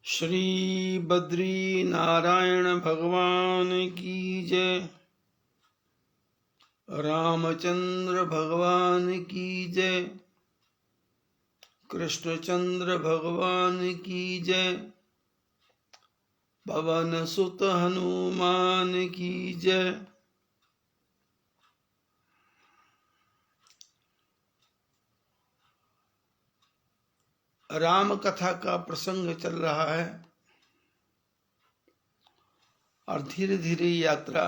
श्री बद्री नारायण भगवान की जय। रामचंद्र भगवान की जय। कृष्णचंद्र भगवान की जय। पवन सुत हनुमान की जय। राम कथा का प्रसंग चल रहा है और धीरे धीरे यात्रा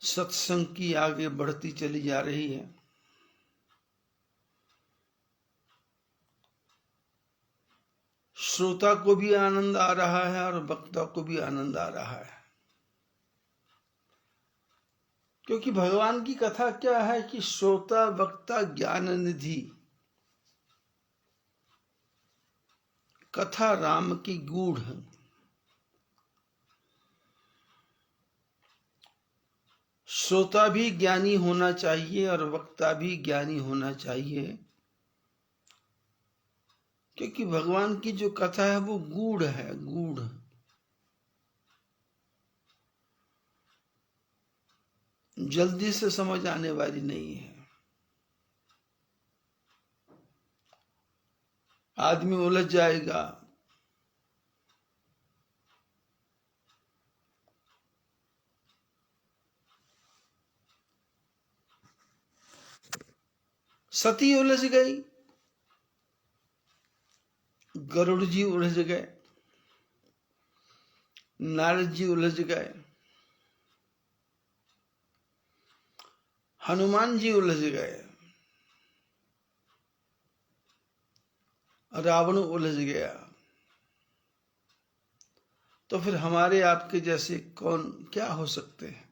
सत्संग की आगे बढ़ती चली जा रही है। श्रोता को भी आनंद आ रहा है और वक्ता को भी आनंद आ रहा है, क्योंकि भगवान की कथा क्या है कि श्रोता वक्ता ज्ञान निधि। कथा राम की गूढ़ है। श्रोता भी ज्ञानी होना चाहिए और वक्ता भी ज्ञानी होना चाहिए, क्योंकि भगवान की जो कथा है वो गूढ़ है। गूढ़ जल्दी से समझ आने वाली नहीं है। आदमी उलझ जाएगा। सती उलझ गई, गरुड़ जी उलझ गए, नारद जी उलझ गए, हनुमान जी उलझ गए, रावण उलझ गया। तो फिर हमारे आपके जैसे कौन क्या हो सकते हैं?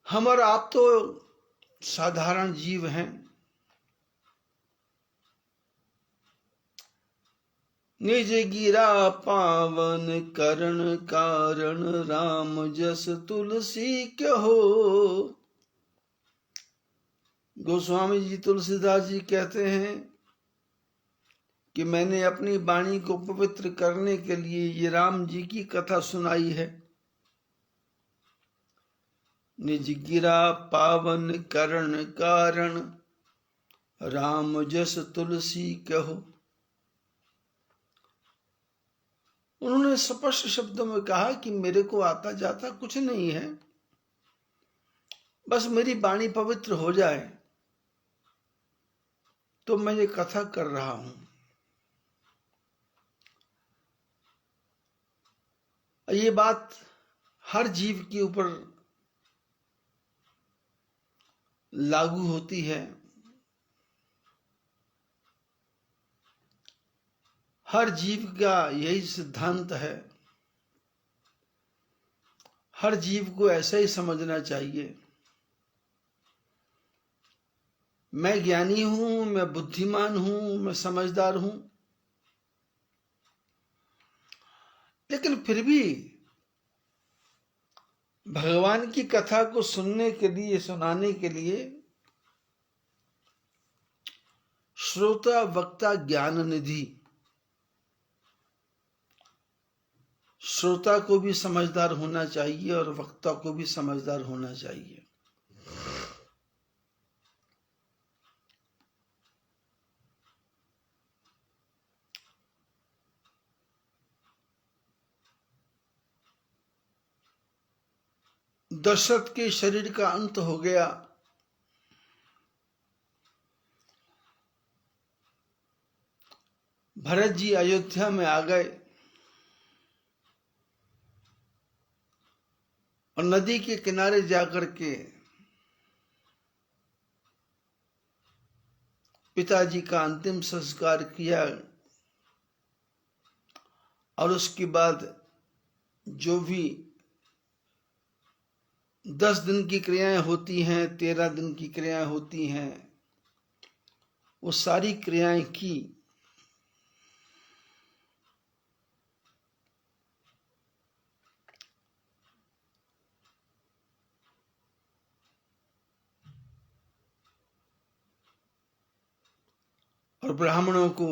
हम और आप तो साधारण जीव हैं। निज गिरा पावन करण कारण राम जस तुलसी क्यों। गोस्वामी जी तुलसीदास जी कहते हैं कि मैंने अपनी वाणी को पवित्र करने के लिए ये राम जी की कथा सुनाई है। निज गिरा पावन करण कारण राम जस तुलसी कहो। उन्होंने स्पष्ट शब्दों में कहा कि मेरे को आता जाता कुछ नहीं है, बस मेरी वाणी पवित्र हो जाए तो मैं ये कथा कर रहा हूं। ये बात हर जीव के ऊपर लागू होती है। हर जीव का यही सिद्धांत है। हर जीव को ऐसा ही समझना चाहिए। मैं ज्ञानी हूं, मैं बुद्धिमान हूं, मैं समझदार हूं, लेकिन फिर भी भगवान की कथा को सुनने के लिए, सुनाने के लिए श्रोता वक्ता ज्ञान निधि, श्रोता को भी समझदार होना चाहिए और वक्ता को भी समझदार होना चाहिए। दशरथ के शरीर का अंत हो गया। भरत जी अयोध्या में आ गए और नदी के किनारे जाकर के पिताजी का अंतिम संस्कार किया। और उसके बाद जो भी 10 दिन की क्रियाएं होती हैं, 13 दिन की क्रियाएं होती हैं, वो सारी क्रियाएं की। और ब्राह्मणों को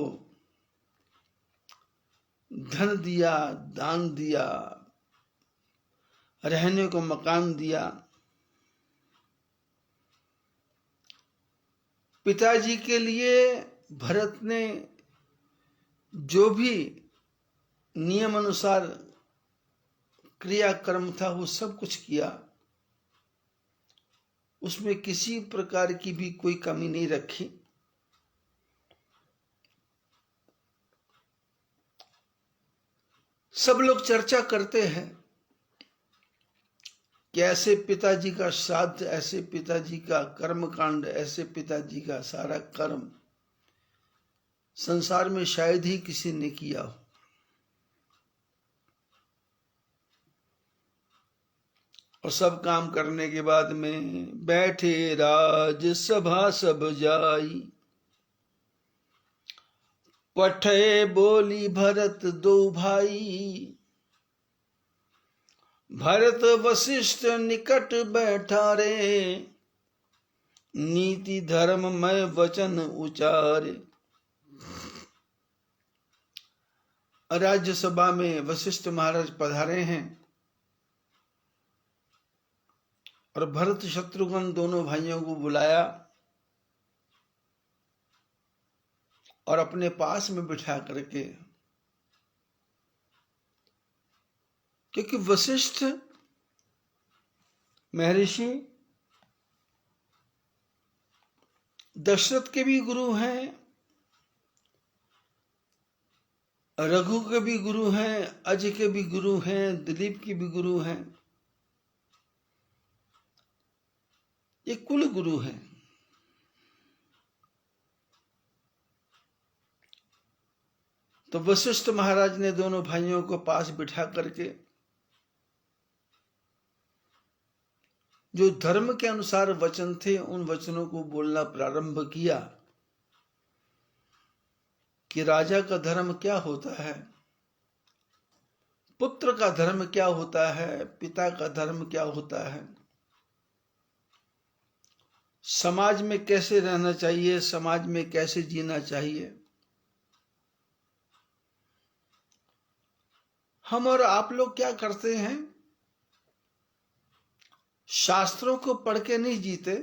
धन दिया, दान दिया, रहने को मकान दिया। पिताजी के लिए भरत ने जो भी नियम अनुसार क्रियाकर्म था वो सब कुछ किया, उसमें किसी प्रकार की भी कोई कमी नहीं रखी। सब लोग चर्चा करते हैं कि ऐसे पिताजी का श्राद्ध, ऐसे पिताजी का कर्मकांड, ऐसे पिताजी का सारा कर्म संसार में शायद ही किसी ने किया हो। और सब काम करने के बाद में बैठे राज सभा सब जाई, पठे बोली भरत दो भाई। भरत वशिष्ठ निकट बैठा रे, नीति धर्म में वचन उचारे। राज्यसभा में वशिष्ठ महाराज पधारे हैं और भरत शत्रुघ्न दोनों भाइयों को बुलाया और अपने पास में बिठा करके, क्योंकि वशिष्ठ महर्षि दशरथ के भी गुरु हैं, रघु के भी गुरु हैं, अजय के भी गुरु हैं, दिलीप के भी गुरु हैं, ये कुल गुरु हैं। तो वशिष्ठ महाराज ने दोनों भाइयों को पास बिठा करके जो धर्म के अनुसार वचन थे उन वचनों को बोलना प्रारंभ किया कि राजा का धर्म क्या होता है, पुत्र का धर्म क्या होता है, पिता का धर्म क्या होता है, समाज में कैसे रहना चाहिए, समाज में कैसे जीना चाहिए। हम और आप लोग क्या करते हैं, शास्त्रों को पढ़ के नहीं जीते,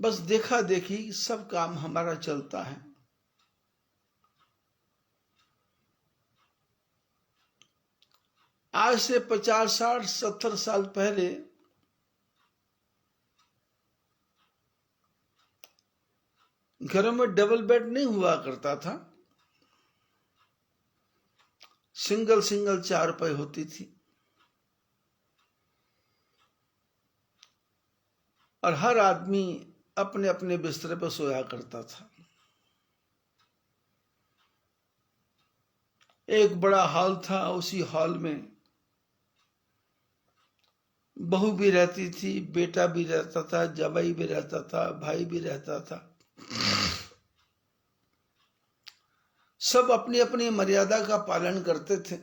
बस देखा देखी सब काम हमारा चलता है। आज से 50, 60, 70 साल पहले घरों में डबल बेड नहीं हुआ करता था, सिंगल सिंगल चारपाई होती थी और हर आदमी अपने अपने बिस्तर पर सोया करता था। एक बड़ा हॉल था, उसी हॉल में बहू भी रहती थी, बेटा भी रहता था, जवाई भी रहता था, भाई भी रहता था। सब अपनी अपनी मर्यादा का पालन करते थे।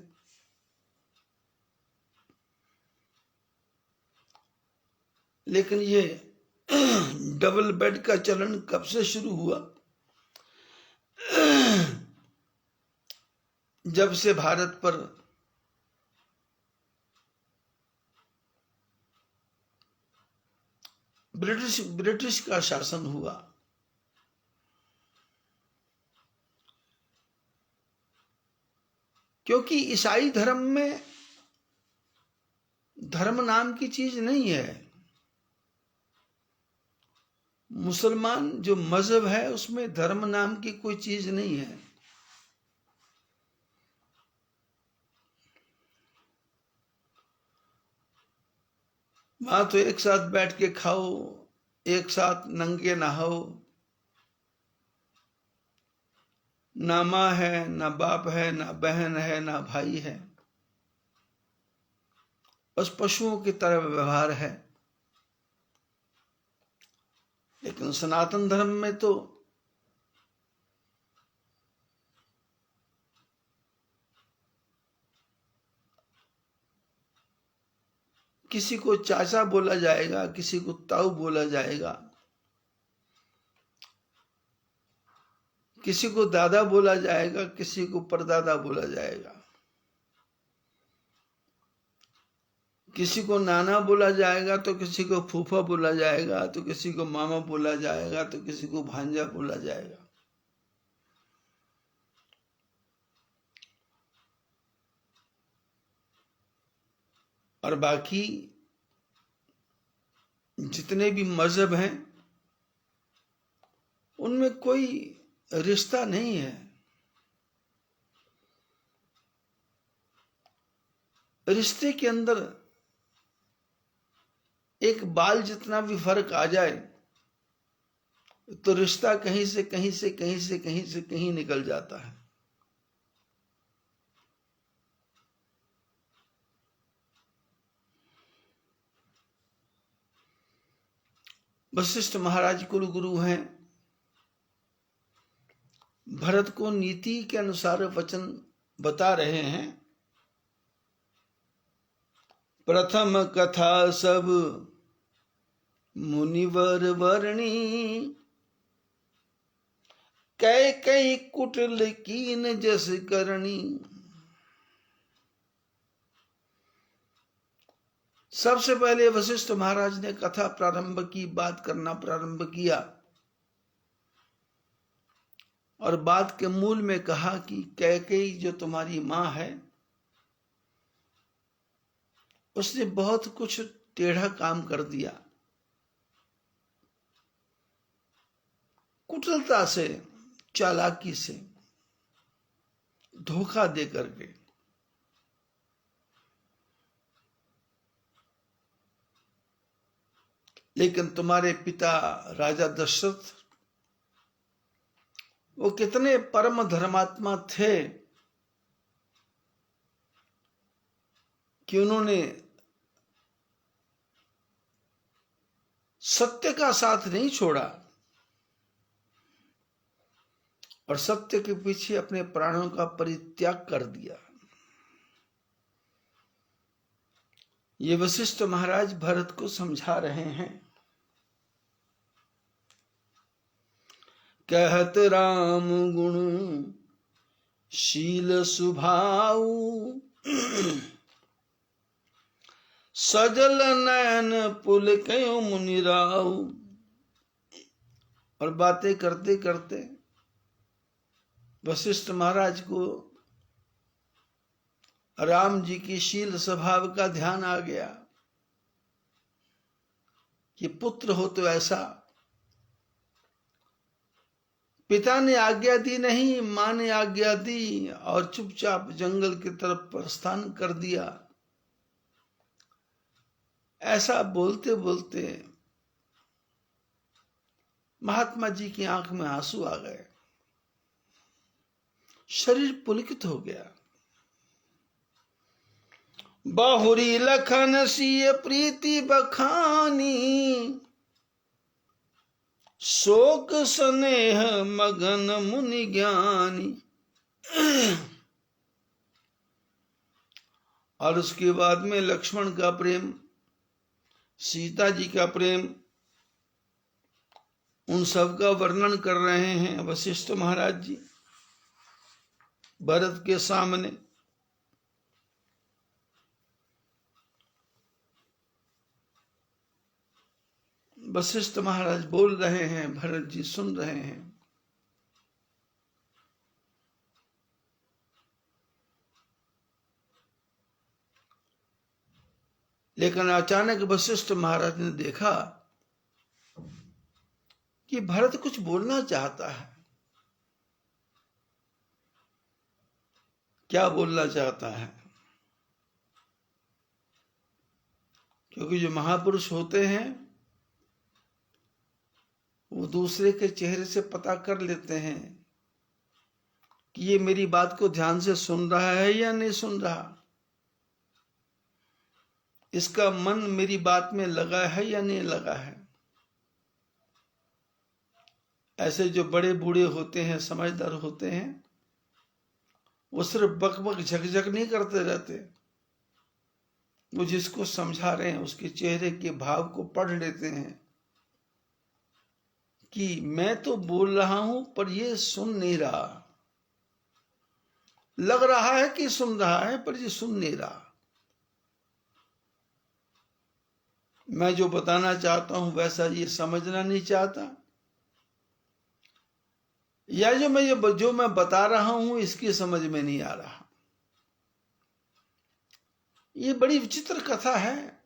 लेकिन ये डबल बेड का चलन कब से शुरू हुआ? जब से भारत पर ब्रिटिश का शासन हुआ। क्योंकि ईसाई धर्म में धर्म नाम की चीज नहीं है। मुसलमान जो मजहब है उसमें धर्म नाम की कोई चीज नहीं है। वहां तो एक साथ बैठ के खाओ, एक साथ नंगे नहाओ, ना माँ है, ना बाप है, ना बहन है, ना भाई है, बस पशुओं की तरह व्यवहार है। लेकिन सनातन धर्म में तो किसी को चाचा बोला जाएगा, किसी को ताऊ बोला जाएगा, किसी को दादा बोला जाएगा, किसी को परदादा बोला जाएगा, किसी को नाना बोला जाएगा तो किसी को फूफा बोला जाएगा, तो किसी को मामा बोला जाएगा, तो किसी को भांजा बोला जाएगा। और बाकी जितने भी मजहब हैं उनमें कोई रिश्ता नहीं है। रिश्ते के अंदर एक बाल जितना भी फर्क आ जाए तो रिश्ता कहीं से कहीं से कहीं से कहीं से कहीं निकल जाता है। वशिष्ठ महाराज कुल गुरु हैं। भरत को नीति के अनुसार वचन बता रहे हैं। प्रथम कथा सब मुनिवर वर्णी, कई कुटिल कीन जस करनी। सबसे पहले वशिष्ठ महाराज ने कथा प्रारंभ की, बात करना प्रारंभ किया और बात के मूल में कहा कि कैकेयी जो तुम्हारी मां है उसने बहुत कुछ टेढ़ा काम कर दिया, कुटिलता से, चालाकी से, धोखा दे करके। लेकिन तुम्हारे पिता राजा दशरथ वो कितने परम धर्मात्मा थे कि उन्होंने सत्य का साथ नहीं छोड़ा और सत्य के पीछे अपने प्राणों का परित्याग कर दिया। ये वशिष्ठ महाराज भरत को समझा रहे हैं। कहत राम गुण शील सुभाऊ, सजल नयन पुल कयो मुनिराऊ। और बातें करते करते वशिष्ठ महाराज को राम जी की शील स्वभाव का ध्यान आ गया कि पुत्र हो तो ऐसा। पिता ने आज्ञा दी नहीं, मां ने आज्ञा दी और चुपचाप जंगल की तरफ प्रस्थान कर दिया। ऐसा बोलते बोलते महात्मा जी की आंख में आंसू आ गए, शरीर पुलकित हो गया। बाहुरी लखन सिय प्रीति बखानी, शोक स्नेह मगन मुनि ज्ञानी। और उसके बाद में लक्ष्मण का प्रेम, सीता जी का प्रेम, उन सब का वर्णन कर रहे हैं वशिष्ठ महाराज जी भरत के सामने। वशिष्ठ महाराज बोल रहे हैं, भरत जी सुन रहे हैं। लेकिन अचानक वशिष्ठ महाराज ने देखा कि भरत कुछ बोलना चाहता है। क्या बोलना चाहता है? क्योंकि जो महापुरुष होते हैं वो दूसरे के चेहरे से पता कर लेते हैं कि ये मेरी बात को ध्यान से सुन रहा है या नहीं सुन रहा, इसका मन मेरी बात में लगा है या नहीं लगा है। ऐसे जो बड़े बूढ़े होते हैं, समझदार होते हैं, वो सिर्फ बकबक झकझक नहीं करते रहते, वो जिसको समझा रहे हैं उसके चेहरे के भाव को पढ़ लेते हैं कि मैं तो बोल रहा हूं पर ये सुन नहीं रहा, लग रहा है कि सुन रहा है पर ये सुन नहीं रहा। मैं जो बताना चाहता हूं वैसा ये समझना नहीं चाहता, या जो मैं बता रहा हूं इसकी समझ में नहीं आ रहा। ये बड़ी विचित्र कथा है।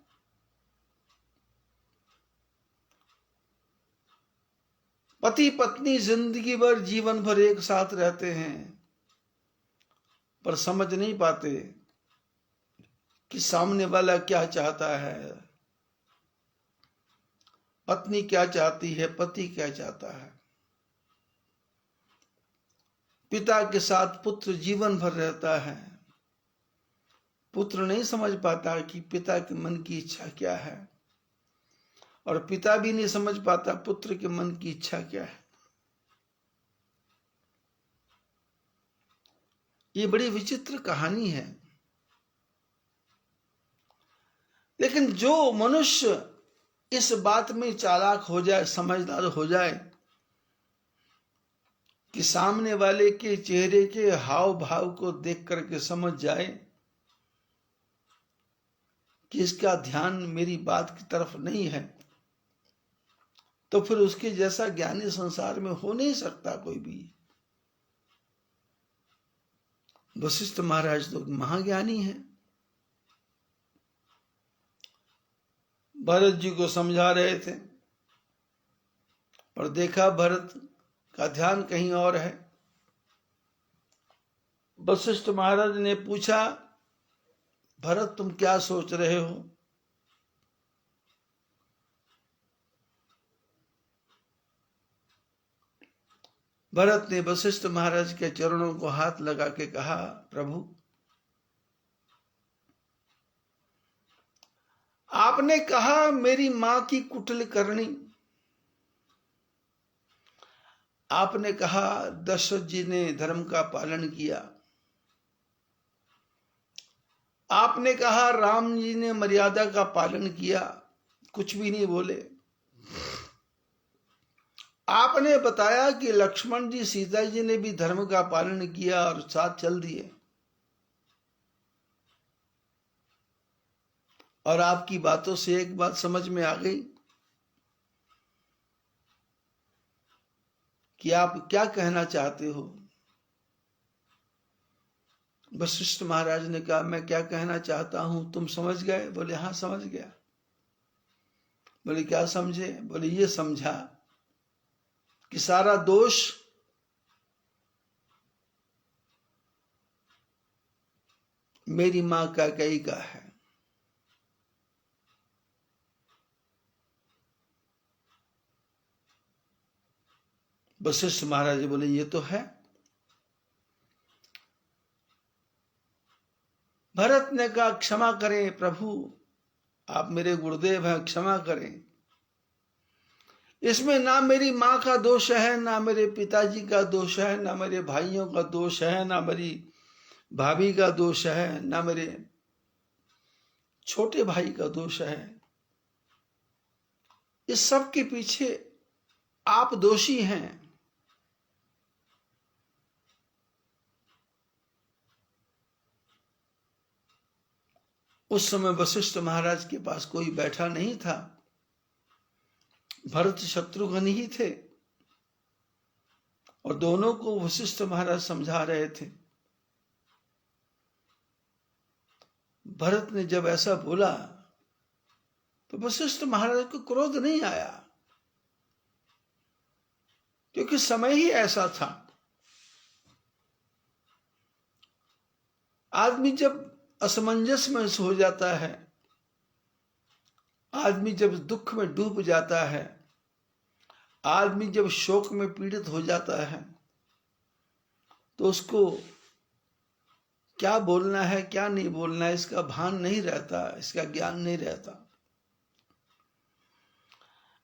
पति पत्नी जिंदगी भर जीवन भर एक साथ रहते हैं पर समझ नहीं पाते कि सामने वाला क्या चाहता है, पत्नी क्या चाहती है, पति क्या चाहता है। पिता के साथ पुत्र जीवन भर रहता है, पुत्र नहीं समझ पाता कि पिता के मन की इच्छा क्या है, और पिता भी नहीं समझ पाता पुत्र के मन की इच्छा क्या है। ये बड़ी विचित्र कहानी है। लेकिन जो मनुष्य इस बात में चालाक हो जाए, समझदार हो जाए कि सामने वाले के चेहरे के हाव भाव को देख करके समझ जाए कि इसका ध्यान मेरी बात की तरफ नहीं है, तो फिर उसके जैसा ज्ञानी संसार में हो नहीं सकता कोई भी। वशिष्ठ महाराज तो महाज्ञानी हैं। भरत जी को समझा रहे थे पर देखा भरत का ध्यान कहीं और है। वशिष्ठ महाराज ने पूछा, भरत तुम क्या सोच रहे हो? भरत ने वशिष्ठ महाराज के चरणों को हाथ लगा के कहा, प्रभु आपने कहा मेरी मां की कुटिल करनी, आपने कहा दशरथ जी ने धर्म का पालन किया, आपने कहा राम जी ने मर्यादा का पालन किया, कुछ भी नहीं बोले। आपने बताया कि लक्ष्मण जी सीता जी ने भी धर्म का पालन किया और साथ चल दिए, और आपकी बातों से एक बात समझ में आ गई कि आप क्या कहना चाहते हो। वशिष्ठ महाराज ने कहा, मैं क्या कहना चाहता हूं तुम समझ गए? बोले हाँ समझ गया। बोले क्या समझे? बोले ये समझा कि सारा दोष मेरी मां कैकेयी का है। वशिष्ठ महाराज बोले ये तो है। भरत ने कहा, क्षमा करें प्रभु, आप मेरे गुरुदेव हैं, क्षमा करें। इसमें ना मेरी मां का दोष है, ना मेरे पिताजी का दोष है, ना मेरे भाइयों का दोष है, ना मेरी भाभी का दोष है, ना मेरे छोटे भाई का दोष है। इस सब के पीछे आप दोषी हैं। उस समय वशिष्ठ महाराज के पास कोई बैठा नहीं था, भरत शत्रुघ्न ही थे, और दोनों को वशिष्ठ महाराज समझा रहे थे। भरत ने जब ऐसा बोला तो वशिष्ठ महाराज को क्रोध नहीं आया, क्योंकि समय ही ऐसा था। आदमी जब असमंजस में हो जाता है, आदमी जब दुख में डूब जाता है, आदमी जब शोक में पीड़ित हो जाता है, तो उसको क्या बोलना है क्या नहीं बोलना है इसका भान नहीं रहता, इसका ज्ञान नहीं रहता।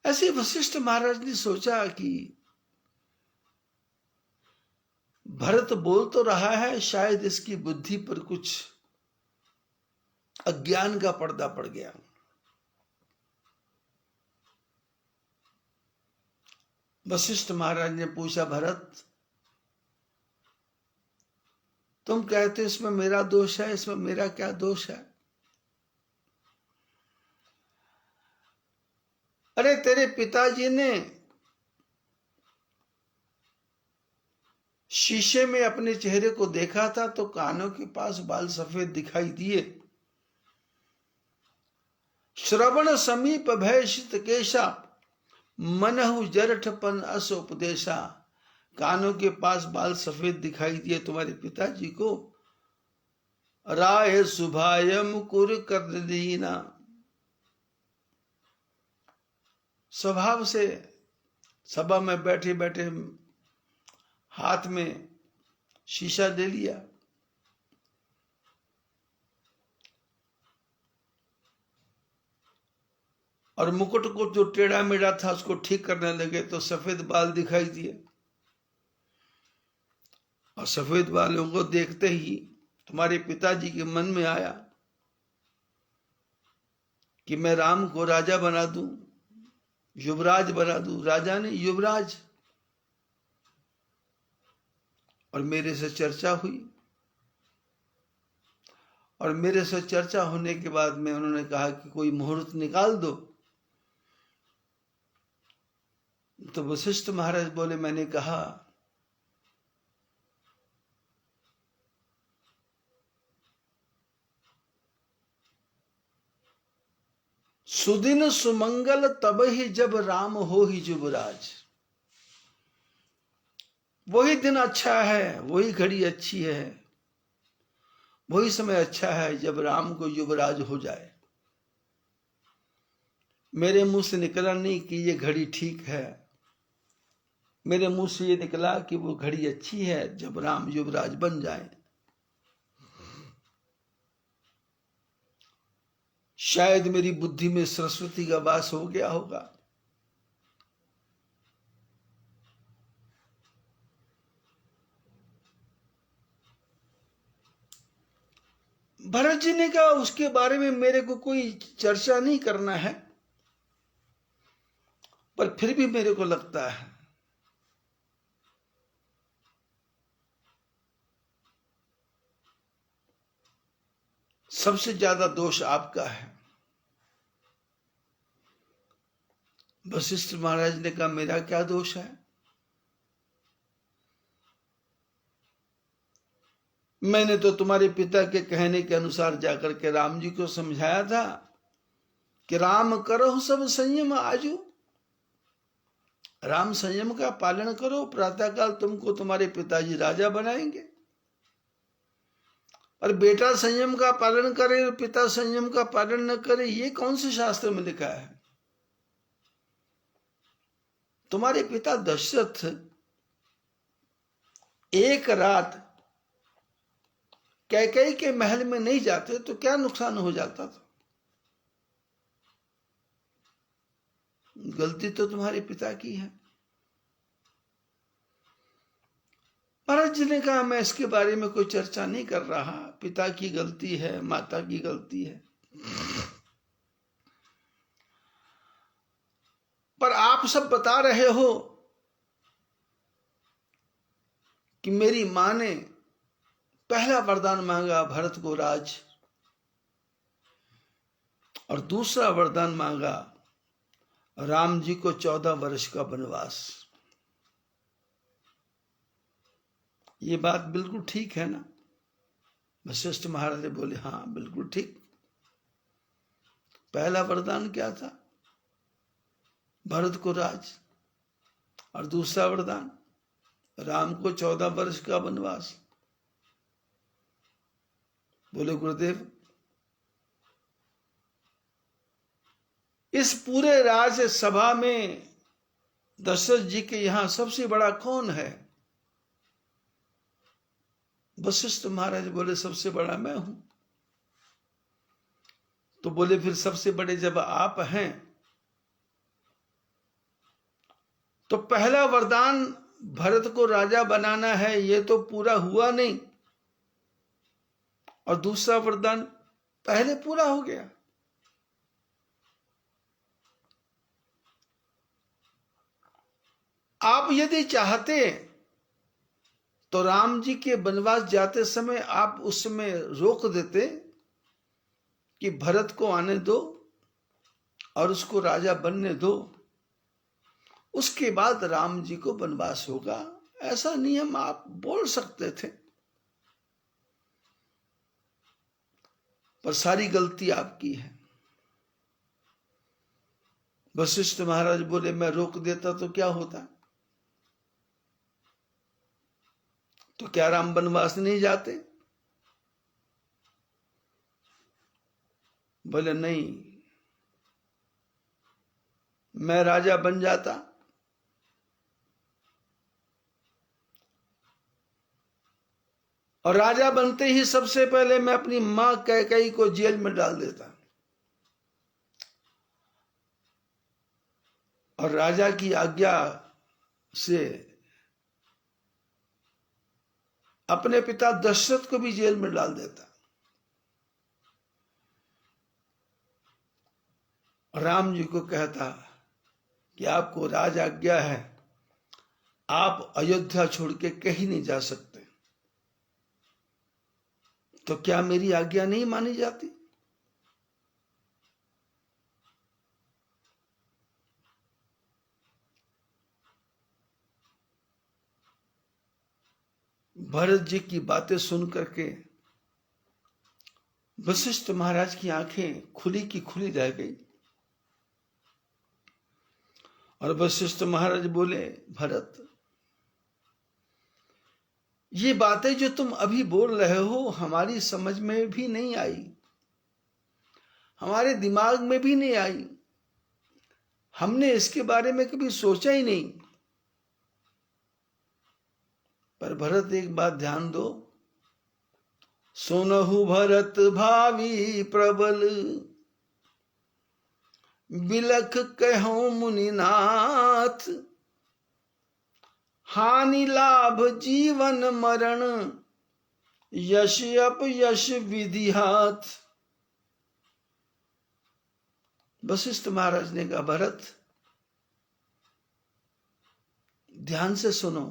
ऐसे वशिष्ठ महाराज ने सोचा कि भरत बोल तो रहा है, शायद इसकी बुद्धि पर कुछ अज्ञान का पर्दा पड़ गया। वशिष्ठ महाराज ने पूछा, भरत तुम कहते हो इसमें मेरा दोष है, इसमें मेरा क्या दोष है? अरे तेरे पिताजी ने शीशे में अपने चेहरे को देखा था तो कानों के पास बाल सफेद दिखाई दिए। श्रवण समीप भय शीत केशा, मनहु जरठपन अस उपदेशा। कानों के पास बाल सफेद दिखाई दिए तुम्हारे पिताजी को। राय सुभाय मुकुर कर दीना, स्वभाव से सभा में बैठे बैठे हाथ में शीशा ले लिया और मुकुट को जो टेढ़ा मेढ़ा था उसको ठीक करने लगे तो सफेद बाल दिखाई दिए। और सफेद बालों को देखते ही तुम्हारे पिताजी के मन में आया कि मैं राम को राजा बना दूं, युवराज बना दूं। राजा ने युवराज। और मेरे से चर्चा हुई और मेरे से चर्चा होने के बाद में उन्होंने कहा कि कोई मुहूर्त निकाल दो। तो वशिष्ठ महाराज बोले, मैंने कहा सुदिन सुमंगल तब ही जब राम हो ही युवराज। वही दिन अच्छा है, वही घड़ी अच्छी है, वही समय अच्छा है जब राम को युवराज हो जाए। मेरे मुंह से निकला नहीं कि ये घड़ी ठीक है, मेरे मुंह से ये निकला कि वो घड़ी अच्छी है जब राम युवराज बन जाए। शायद मेरी बुद्धि में सरस्वती का वास हो गया होगा। भरत जी ने कहा, उसके बारे में मेरे को कोई चर्चा नहीं करना है, पर फिर भी मेरे को लगता है सबसे ज्यादा दोष आपका है। वशिष्ठ महाराज ने कहा, मेरा क्या दोष है? मैंने तो तुम्हारे पिता के कहने के अनुसार जाकर के राम जी को समझाया था कि राम करो सब संयम आजू। राम संयम का पालन करो, प्रातःकाल तुमको तुम्हारे पिताजी राजा बनाएंगे। और बेटा संयम का पालन करे और पिता संयम का पालन न करे, ये कौन से शास्त्र में लिखा है? तुम्हारे पिता दशरथ एक रात कैकेयी के महल में नहीं जाते तो क्या नुकसान हो जाता था? गलती तो तुम्हारे पिता की है। महाराज जी ने कहा, मैं इसके बारे में कोई चर्चा नहीं कर रहा। पिता की गलती है, माता की गलती है, पर आप सब बता रहे हो कि मेरी मां ने पहला वरदान मांगा भरत को राज, और दूसरा वरदान मांगा राम जी को 14 वर्ष का वनवास। ये बात बिल्कुल ठीक है ना? वशिष्ठ महाराज बोले, हाँ बिल्कुल ठीक। पहला वरदान क्या था? भरत को राज, और दूसरा वरदान राम को 14 वर्ष का वनवास। बोले, गुरुदेव इस पूरे राज्य सभा में दशरथ जी के यहां सबसे बड़ा कौन है? वशिष्ठ महाराज बोले, सबसे बड़ा मैं हूं। तो बोले, फिर सबसे बड़े जब आप हैं तो पहला वरदान भरत को राजा बनाना है, ये तो पूरा हुआ नहीं, और दूसरा वरदान पहले पूरा हो गया। आप यदि चाहते तो राम जी के वनवास जाते समय आप उस समय रोक देते कि भरत को आने दो और उसको राजा बनने दो, उसके बाद राम जी को वनवास होगा, ऐसा नियम आप बोल सकते थे। पर सारी गलती आपकी है। वशिष्ठ महाराज बोले मैं रोक देता तो क्या होता, तो क्या राम वनवास नहीं जाते? बोले नहीं, मैं राजा बन जाता और राजा बनते ही सबसे पहले मैं अपनी मां कैकेयी को जेल में डाल देता और राजा की आज्ञा से अपने पिता दशरथ को भी जेल में डाल देता। राम जी को कहता कि आपको राज आज्ञा है, आप अयोध्या छोड़ के कहीं नहीं जा सकते, तो क्या मेरी आज्ञा नहीं मानी जाती? भरत जी की बातें सुन करके वशिष्ठ महाराज की आंखें खुली की खुली रह गई और वशिष्ठ महाराज बोले भरत, ये बातें जो तुम अभी बोल रहे हो हमारी समझ में भी नहीं आई, हमारे दिमाग में भी नहीं आई, हमने इसके बारे में कभी सोचा ही नहीं। पर भरत एक बात ध्यान दो, सुनहु भरत भावी प्रबल, बिलख कहो मुनिनाथ, हानि लाभ जीवन मरण, यश अपयश विधि हाथ। वशिष्ठ महाराज ने कहा भरत ध्यान से सुनो,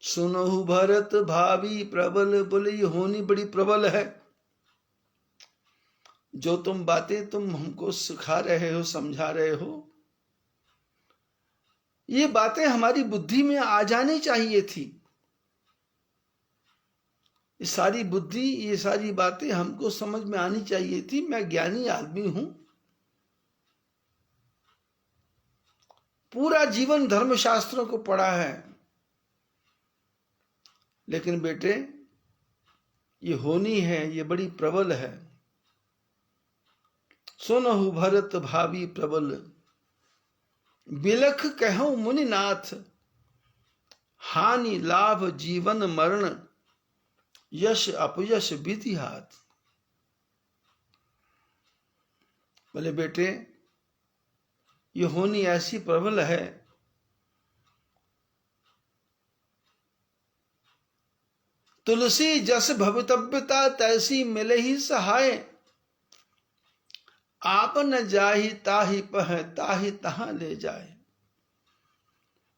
सुनो भरत भावी प्रबल। बोले ये होनी बड़ी प्रबल है, जो तुम बातें तुम हमको सिखा रहे हो, समझा रहे हो, ये बातें हमारी बुद्धि में आ जानी चाहिए थी। ये सारी बुद्धि, ये सारी बातें हमको समझ में आनी चाहिए थी। मैं ज्ञानी आदमी हूं, पूरा जीवन धर्मशास्त्रों को पढ़ा है, लेकिन बेटे ये होनी है, ये बड़ी प्रबल है। सुनहु भरत भावी प्रबल, बिलख कहो मुनिनाथ, हानि लाभ जीवन मरण, यश अपयश विधि हाथ। बोले बेटे ये होनी ऐसी प्रबल है, तुलसी जस भवितव्यता तैसी मिले ही सहाय, आप न जाहि ताहि पह ताहि तहां ले जाए।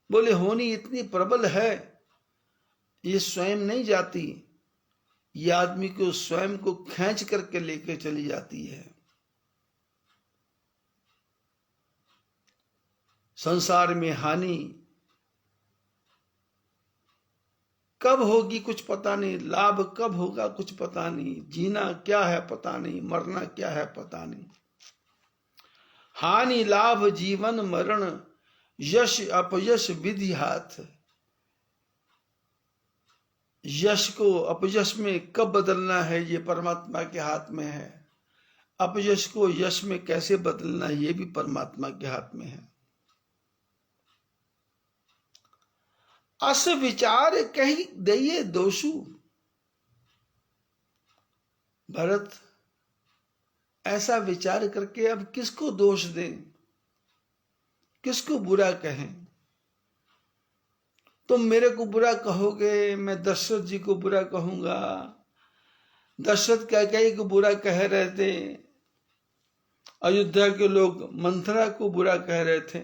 बोले होनी इतनी प्रबल है, ये स्वयं नहीं जाती, ये आदमी को स्वयं को खींच करके लेके चली जाती है। संसार में हानि कब होगी कुछ पता नहीं, लाभ कब होगा कुछ पता नहीं, जीना क्या है पता नहीं, मरना क्या है पता नहीं। हानि लाभ जीवन मरण, यश अपयश विधि हाथ। यश को अपयश में कब बदलना है ये परमात्मा के हाथ में है, अपयश को यश में कैसे बदलना है ये भी परमात्मा के हाथ में है। अस विचार कही दइए दोषु। भरत ऐसा विचार करके अब किसको दोष दें, किसको बुरा कहें? तुम मेरे को बुरा कहोगे, मैं दशरथ जी को बुरा कहूंगा। दशरथ कैकेयी को बुरा कह रहे थे, अयोध्या के लोग मंथरा को बुरा कह रहे थे।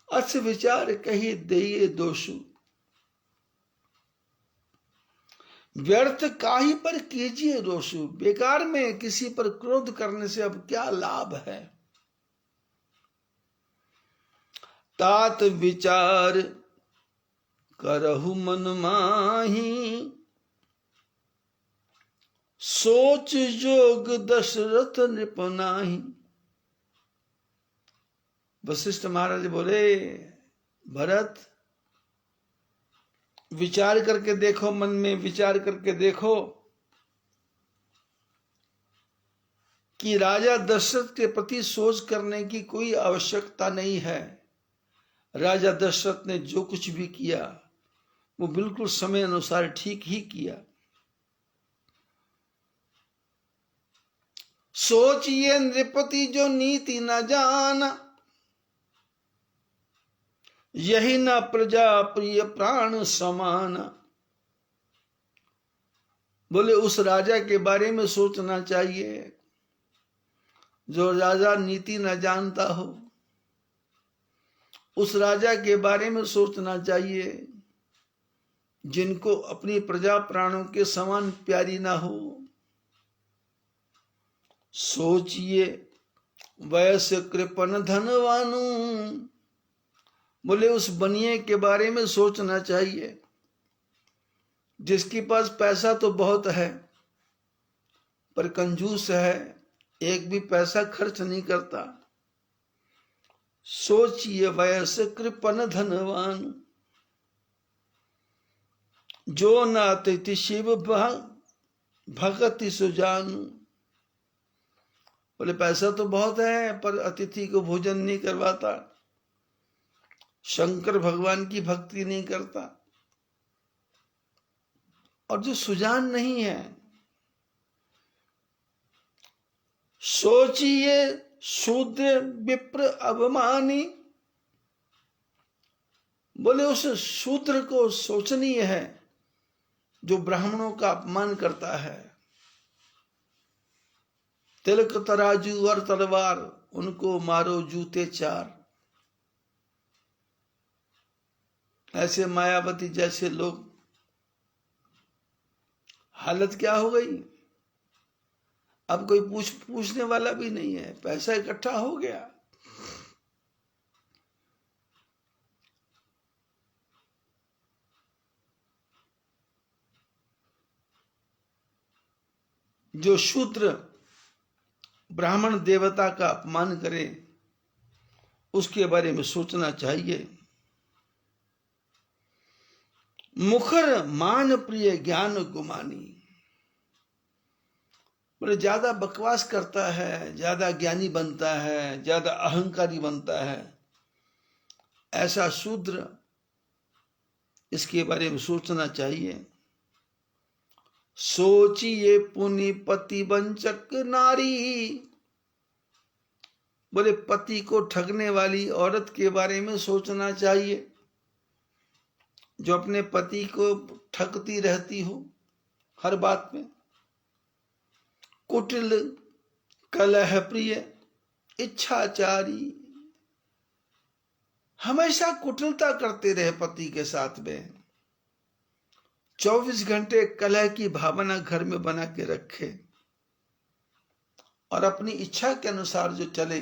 अस विचार कही देये दोषु, व्यर्थ काहे पर कीजिए रोषु। बेकार में किसी पर क्रोध करने से अब क्या लाभ है। तात विचार करहु मन माही, सोच जोग दशरथ नृप नाही। वशिष्ठ महाराज बोले, भरत विचार करके देखो, मन में विचार करके देखो कि राजा दशरथ के प्रति सोच करने की कोई आवश्यकता नहीं है। राजा दशरथ ने जो कुछ भी किया वो बिल्कुल समय अनुसार ठीक ही किया। सोचिए नृपति जो नीति न जाना, यही न प्रजा प्रिय प्राण समान। बोले उस राजा के बारे में सोचना चाहिए जो राजा नीति न जानता हो। उस राजा के बारे में सोचना चाहिए जिनको अपनी प्रजा प्राणों के समान प्यारी ना हो। सोचिए वैश्य कृपण धनवानु, बोले उस बनिए के बारे में सोचना चाहिए जिसके पास पैसा तो बहुत है पर कंजूस है, एक भी पैसा खर्च नहीं करता। सोचिए वैश्य कृपण धनवान, जो न अतिथि शिव भगति सुजानु। बोले पैसा तो बहुत है पर अतिथि को भोजन नहीं करवाता, शंकर भगवान की भक्ति नहीं करता। और जो सुजान नहीं है, सोचिए शूद्र विप्र अवमानी, बोले उस शूद्र को सोचनीय है जो ब्राह्मणों का अपमान करता है। तिलक तराजू और तलवार, उनको मारो जूते चार। ऐसे मायावती जैसे लोग, हालत क्या हो गई, अब कोई पूछने वाला भी नहीं है, पैसा इकट्ठा हो गया। जो शूद्र ब्राह्मण देवता का अपमान करे उसके बारे में सोचना चाहिए। मुखर मान प्रिय ज्ञान गुमानी, बोले ज्यादा बकवास करता है, ज्यादा ज्ञानी बनता है, ज्यादा अहंकारी बनता है, ऐसा शूद्र, इसके बारे में सोचना चाहिए। सोचिए पुनि पति वंचक नारी, बोले पति को ठगने वाली औरत के बारे में सोचना चाहिए जो अपने पति को ठगती रहती हो हर बात में। कुटिल कलह प्रिय इच्छाचारी, हमेशा कुटिलता करते रहे पति के साथ में, 24 घंटे कलह की भावना घर में बना के रखे और अपनी इच्छा के अनुसार जो चले,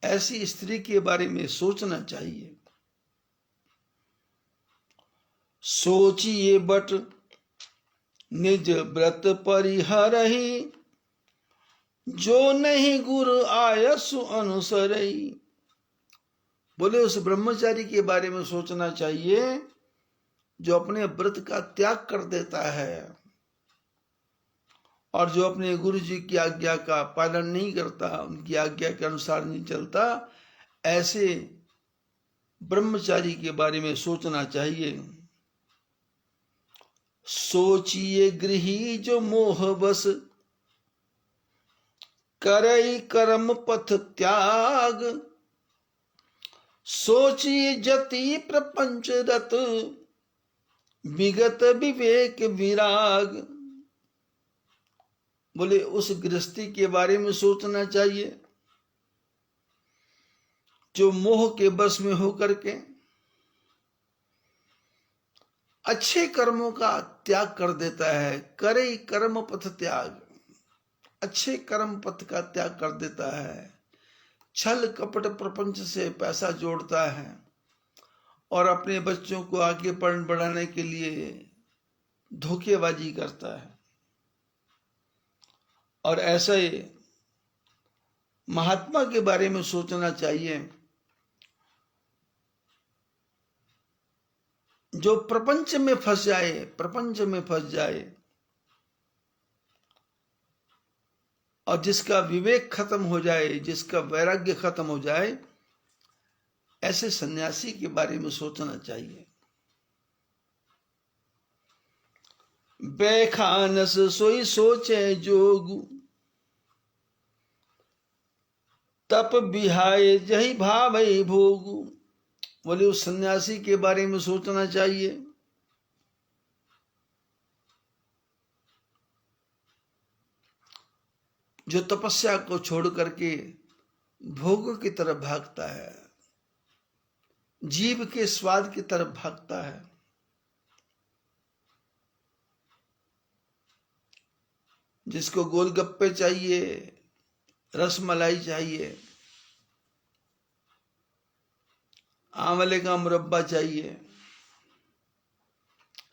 ऐसी स्त्री के बारे में सोचना चाहिए। सोचिए बट निज व्रत परिहरहि, जो नहीं गुरु आयसु अनुसरई। बोले उस ब्रह्मचारी के बारे में सोचना चाहिए जो अपने व्रत का त्याग कर देता है और जो अपने गुरु जी की आज्ञा का पालन नहीं करता, उनकी आज्ञा के अनुसार नहीं चलता, ऐसे ब्रह्मचारी के बारे में सोचना चाहिए। सोचिए गृही जो मोह बस, करई कर्म पथ त्याग। सोचिए जति प्रपंच रत, विगत विवेक विराग। बोले उस गृहस्थी के बारे में सोचना चाहिए जो मोह के बस में होकर के अच्छे कर्मों का त्याग कर देता है, करे कर्म पथ त्याग, अच्छे कर्म पथ का त्याग कर देता है, छल कपट प्रपंच से पैसा जोड़ता है और अपने बच्चों को आगे बढ़ाने के लिए धोखेबाजी करता है। और ऐसे महात्मा के बारे में सोचना चाहिए जो प्रपंच में फंस जाए और जिसका विवेक खत्म हो जाए, जिसका वैराग्य खत्म हो जाए, ऐसे सन्यासी के बारे में सोचना चाहिए। बैखानस सोई सोचे जोगु, तप बिहाय जही भावई भोगु। बोले उस सन्यासी के बारे में सोचना चाहिए जो तपस्या को छोड़ करके भोग की तरफ भागता है, जीव के स्वाद की तरफ भागता है। जिसको गोलगप्पे चाहिए, रसमलाई चाहिए, आंवले का मुरब्बा चाहिए,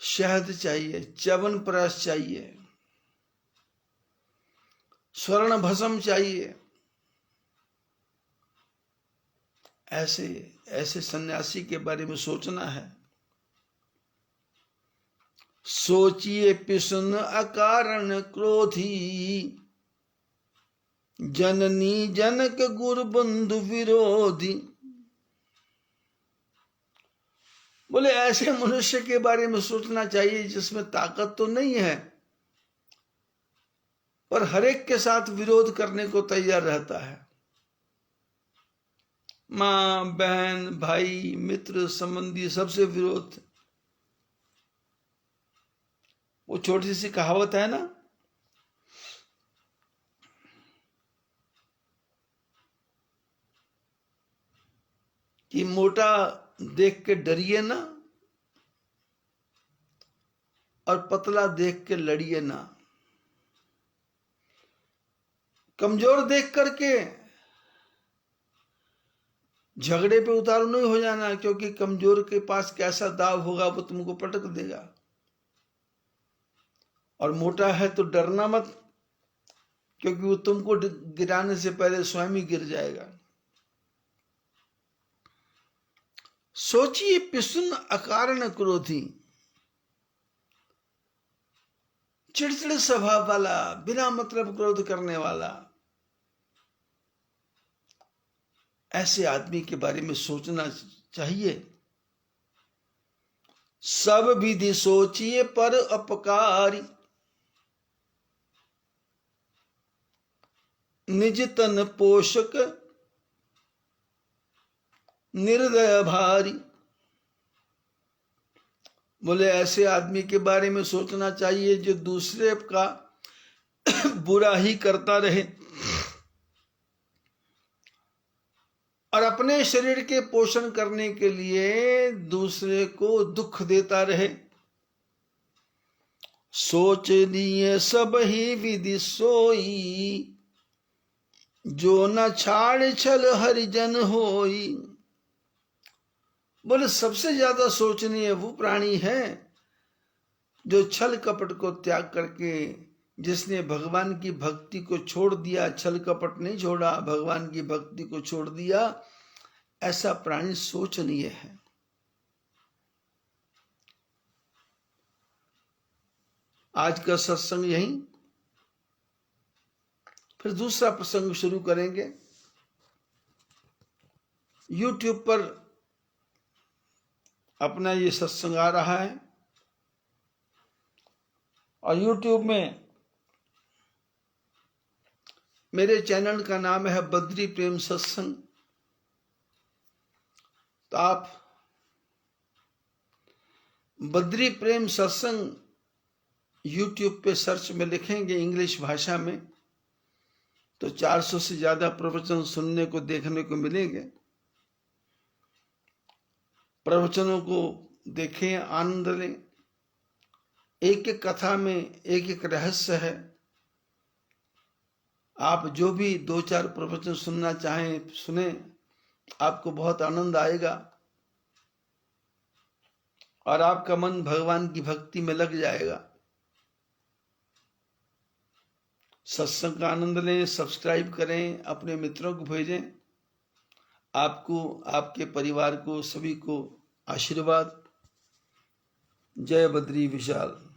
शहद चाहिए, च्यवनप्राश चाहिए, स्वर्ण भस्म चाहिए, ऐसे सन्यासी के बारे में सोचना है। सोचिए पिसुन अकारण क्रोधी, जननी जनक गुरु बंधु विरोधी। बोले ऐसे मनुष्य के बारे में सोचना चाहिए जिसमें ताकत तो नहीं है पर हर एक के साथ विरोध करने को तैयार रहता है। मां, बहन, भाई, मित्र, संबंधी सबसे विरोध। वो छोटी सी कहावत है ना कि मोटा देख के डरिए ना और पतला देख के लड़िए ना। कमजोर देख करके झगड़े पे उतारू नहीं हो जाना, क्योंकि कमजोर के पास कैसा दाव होगा वो तुमको पटक देगा। और मोटा है तो डरना मत, क्योंकि वो तुमको गिराने से पहले स्वयं ही गिर जाएगा। सोचिए पिसुन अकारण क्रोधी, चिड़चिड़ स्वभाव वाला, बिना मतलब क्रोध करने वाला, ऐसे आदमी के बारे में सोचना चाहिए। सब विधि सोचिए पर अपकारी, निज तन पोषक निर्दय भारी। बोले ऐसे आदमी के बारे में सोचना चाहिए जो दूसरे का बुरा ही करता रहे और अपने शरीर के पोषण करने के लिए दूसरे को दुख देता रहे। सोच लिए सब ही विधि सोई, जो न छाड़ छल हरिजन होई। बोले सबसे ज्यादा सोचनीय वो प्राणी है जो छल कपट को त्याग करके, जिसने भगवान की भक्ति को छोड़ दिया, छल कपट नहीं छोड़ा, भगवान की भक्ति को छोड़ दिया, ऐसा प्राणी सोचनीय है। आज का सत्संग यहीं, फिर दूसरा प्रसंग शुरू करेंगे। YouTube पर अपना ये सत्संग आ रहा है और YouTube में मेरे चैनल का नाम है बद्री प्रेम सत्संग। तो आप बद्री प्रेम सत्संग YouTube पे सर्च में लिखेंगे इंग्लिश भाषा में तो 400 से ज्यादा प्रवचन सुनने को देखने को मिलेंगे। प्रवचनों को देखें, आनंद लें। एक एक कथा में एक एक रहस्य है। आप जो भी 2-4 प्रवचन सुनना चाहें सुने, आपको बहुत आनंद आएगा और आपका मन भगवान की भक्ति में लग जाएगा। सत्संग का आनंद लें, सब्सक्राइब करें, अपने मित्रों को भेजें। आपको, आपके परिवार को, सभी को आशीर्वाद। जय बद्री विशाल।